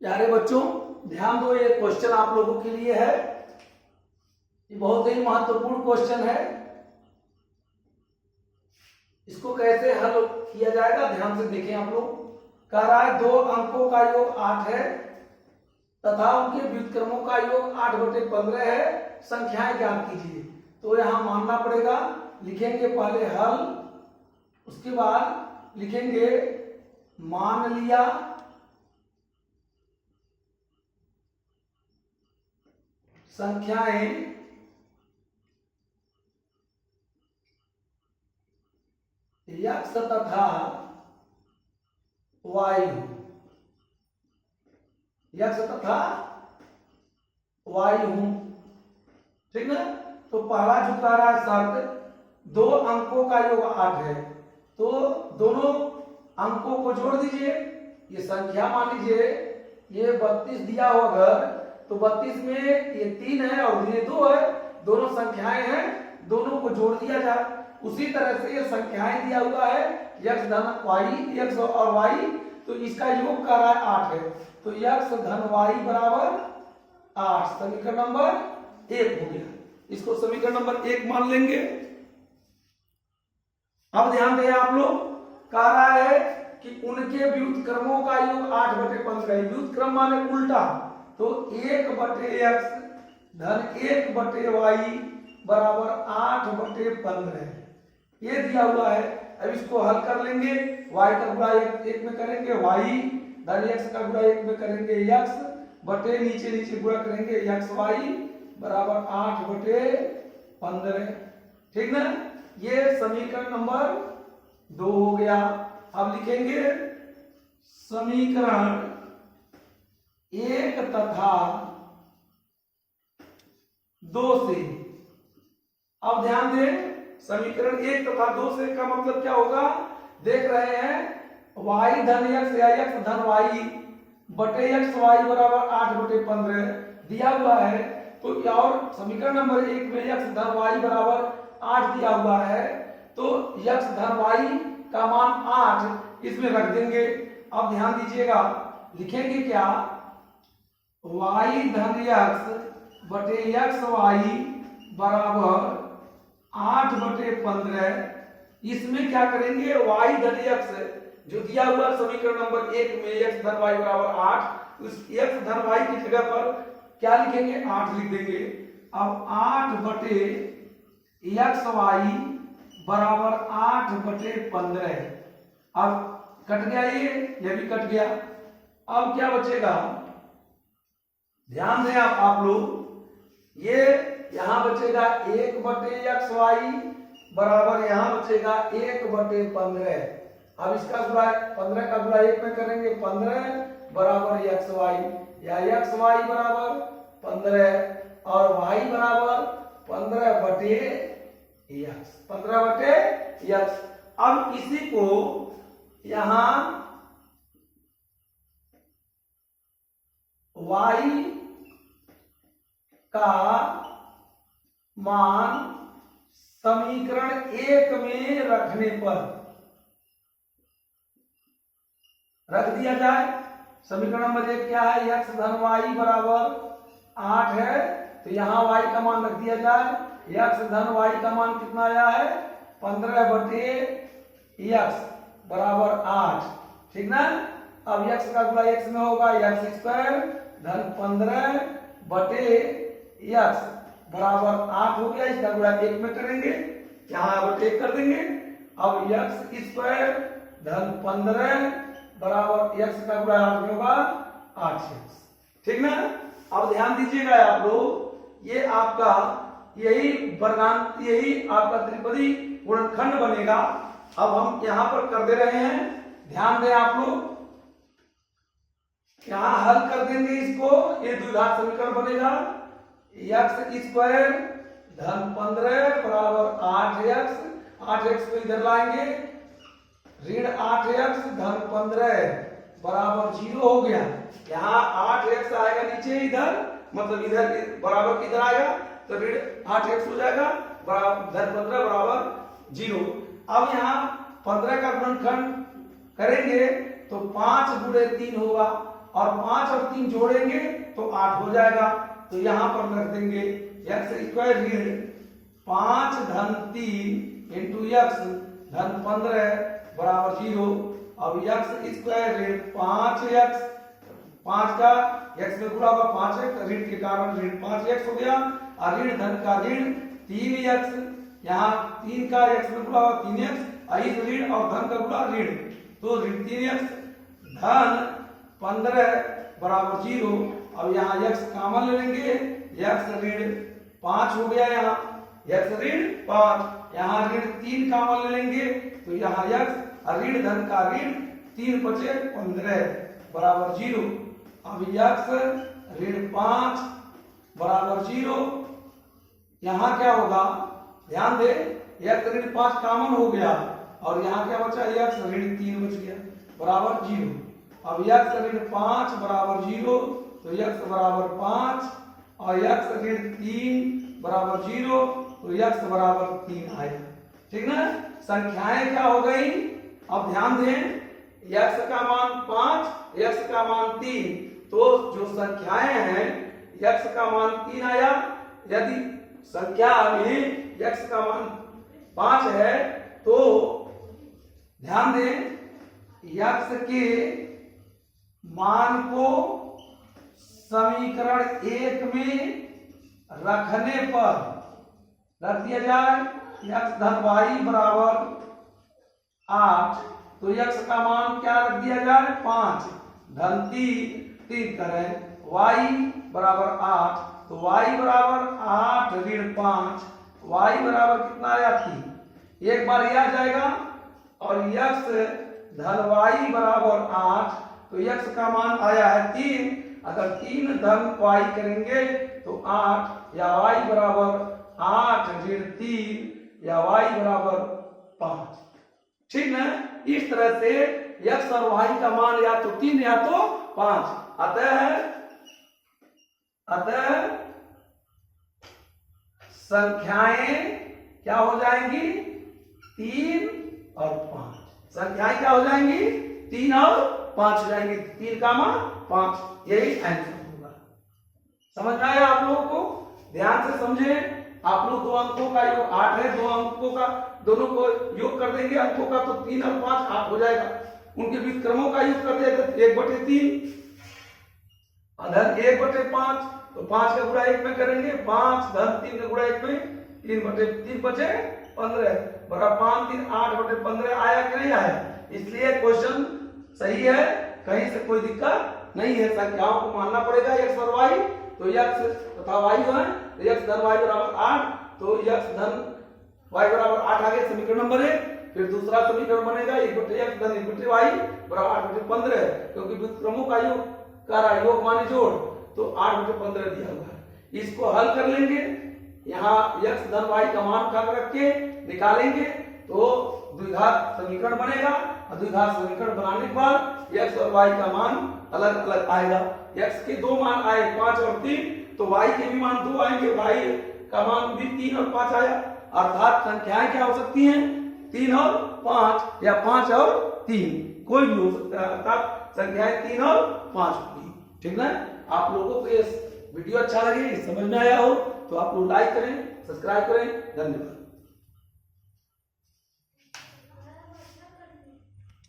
प्यारे बच्चों ध्यान दो, ये क्वेश्चन आप लोगों के लिए है। ये बहुत ही महत्वपूर्ण क्वेश्चन है। इसको कैसे हल किया जाएगा ध्यान से देखें आप लोग। कह रहा है 2 अंकों का योग 8 है तथा उनके व्युत्क्रमों का योग 8/15 है, संख्याएं ज्ञात कीजिए। तो यहां मानना पड़ेगा, लिखेंगे पहले हल, उसके बाद लिखेंगे मान लिया, संख्याएं x तथा y, x तथा y हूं, ठीक ना। तो पहला जो कह रहा है शर्त 2 अंकों का योग 8 है, तो दोनों अंकों को जोड़ दीजिए। ये संख्या मान लीजिए ये 32 दिया हुआ घर, तो 32 में ये 3 है और ये 2 है, दोनों संख्याएं हैं, दोनों को जोड़ दिया जाए। उसी तरह से ये संख्याएं दिया हुआ है x धन y, x और y, तो इसका योग कर रहा है 8 है, तो x धन y बराबर 8, समीकरण नंबर 1 हो गया। इसको समीकरण नंबर 1 मान लेंगे। अब ध्यान दें आप लोग, कह रहा है कि उनके व्युत्क्रमों का योग 8/15 है। व्युत्क्रम माने उल्टा, तो 1/x धन 1/y बराबर 8/15 ये दिया हुआ है। अब इसको हल कर लेंगे, y का गुणा 1 में करेंगे y धन x का गुणा 1 में करेंगे x बटे नीचे नीचे गुणा करेंगे xy बराबर 8/15, ठीक ना। ये समीकरण नंबर 2 हो गया। अब लिखेंगे समीकरण 1 तथा 2 से। अब ध्यान दें, समीकरण 1 तथा 2 से का मतलब क्या होगा, देख रहे हैं y धन x या x धन y बटे xy बराबर 8/15 दिया हुआ है। तो और समीकरण नंबर 1 में x धन y बराबर 8 दिया हुआ है, तो x धन y का मान 8 इसमें रख देंगे। अब ध्यान दीजिएगा, लिखेंगे क्या, y धन x बटे xy बराबर 8/15। इसमें क्या करेंगे, y धन x जो दिया हुआ समीकरण नंबर 1 में x धन y बराबर 8, उस x धन y की जगह पर क्या लिखेंगे, 8 लिख देंगे। अब 8/xy बराबर 8/15। अब कट गया, ये भी कट गया। अब क्या बचेगा, ध्यान दें आप लोग, ये यहां बचेगा 1/xy बराबर यहां बचेगा 1/15। अब इसका गुणा 15 का गुणा 1 में करेंगे 15 बराबर xy, या xy बराबर 15 और y बराबर 15/x, 15/x। अब इसी को यहां y का मान समीकरण 1 में रखने पर रख दिया जाए। समीकरण नंबर 1 क्या है, x धन y बराबर 8 है, तो यहां y का मान रख दिया जाए। x धन y का मान कितना आया है, 15/x बराबर 8, ठीक ना। अब x का गुणा x में होगा, x² धन 15/x बराबर 8 हो गया। इसका गुणा 1 में करेंगे, यहाँ बटे 1 कर देंगे। अब x² धन 15 बराबर x का गुणा 8 में होगा 8x, ठीक ना। अब ध्यान दीजिएगा आप लोग, ये आपका यही वर्गांक, यही आपका त्रिपदी गुणनखंड बनेगा। अब हम यहां पर कर दे रहे हैं, ध्यान दें आप लोग, यहां हल कर देंगे इसको, ये द्विघात समीकरण बनेगा। x² धन 15 बराबर 8x, 8x को इधर लाएंगे, ऋण 8x धन 15 बराबर 0 हो गया। यहाँ 8x आएगा नीचे इधर, मतलब इधर बराबर इधर आएगा, तो ऋण 8x हो जाएगा, धन 15 बराबर 0। अब यहाँ 15 का गुणनखंड करेंगे तो 5 गुणे 3 होगा, और 5 और 3 जोड़ेंगे तो 8 हो जाएगा। तो यहाँ पर रख देंगे x स्क्वायर ऋण 5 धन 3 इंटू x धन 15 बराबर 0। अब x स्क्वायर ऋण 5x, 5 का x में गुणा होगा 5x, ऋण के कारण ऋण 5x हो गया, और ऋण धन का ऋण 3x, यहाँ 3 का x में गुणा होगा 3x, इस ऋण और धन का गुणा ऋण, तो ऋण 3x धन 15 बराबर 0। अब यहाँ x कॉमन ले लेंगे, x ऋण 5 हो गया, यहाँ x ऋण 5, यहाँ ऋण 3 कॉमन ले लेंगे तो यहाँ x ऋण धन का ऋण 3 बचे 15 बराबर 0। अब x ऋण 5 बराबर 0, यहाँ क्या होगा ध्यान दे, x ऋण 5 कॉमन हो गया और यहाँ क्या बचा, x ऋण 3 बच गया बराबर 0। अब x ऋण 5 बराबर 0 तो x बराबर 5 और x ऋण 3 बराबर 0 तो x बराबर 3 आएगा। ठीक ना, संख्याएं क्या हो गई, अब ध्यान दें, x का मान 5, x का मान 3, तो जो संख्याएं हैं x का मान 3 आया। यदि संख्या में x का मान 5 है तो ध्यान दें, x के मान को समीकरण 1 में रखने पर रख दिया जाए, x धन y बराबर 8, तो x का मान क्या रख दिया जाए 5 धन 3 करें, y बराबर 8, तो y बराबर 8 ऋण 5, y बराबर कितना आया 3, एक बार यह आ जाएगा, और x धन y बराबर 8, तो x का मान आया है 3, अगर 3 धन y करेंगे तो 8, या y बराबर 8 ऋण 3 या y बराबर 5। ठीक ना, इस तरह से x और y का मान या तो 3 या तो 5, अतः संख्याएं क्या हो जाएंगी 3 और 5, संख्याएं क्या हो जाएंगी 3 और 5 हो जाएंगी, 3 का मान 5, यही आंसर होगा। समझ में आया आप लोगों को, ध्यान से समझे। आप लोग 2 अंकों का योग 8 है, 2 अंकों का दोनों को योग कर देंगे अंकों का, तो 3 और 5 8 हो जाएगा। उनके बीच क्रमों का योग कर देगा 1/3 धन 1/5, तो 5 का गुणा 1 में करेंगे, 5 धन 3 का गुणा 1 में 3/3 बचे 15 बराबर 5 3 8/15 आया कि नहीं आया। इसलिए क्वेश्चन सही है, कहीं से कोई दिक्कत नहीं है। संख्याओं को मानना पड़ेगा x और y, तो x तथा y जो है x धन y बराबर 8, तो x धन y बराबर 8 आ गया समीकरण नंबर 1। फिर दूसरा समीकरण बनेगा 1/x धन 1/y बराबर 8/15, क्योंकि व्युत्क्रमों का योग कर रहा है, योग माने जोड़, तो 8/15 दिया हुआ है। इसको हल कर लेंगे, यहाँ x धन y का मान कर रख के निकालेंगे तो द्विघात समीकरण बनेगा, और द्विघात समीकरण बनाने के बाद x और y का मान अलग अलग आएगा। x के 2 मान आए 5 और 3, तो y के भी मान 2 आएंगे, y का मान भी 3 और 5 आया, अर्थात संख्याएं क्या हो सकती हैं 3 और 5 या 5 और 3, कोई भी हो सकता है, अर्थात संख्याएं 3 और 5 होगी। ठीक ना, आप लोगों को ये वीडियो अच्छा लगे, समझ में आया हो तो आप लोग लाइक करें, सब्सक्राइब करें। धन्यवाद।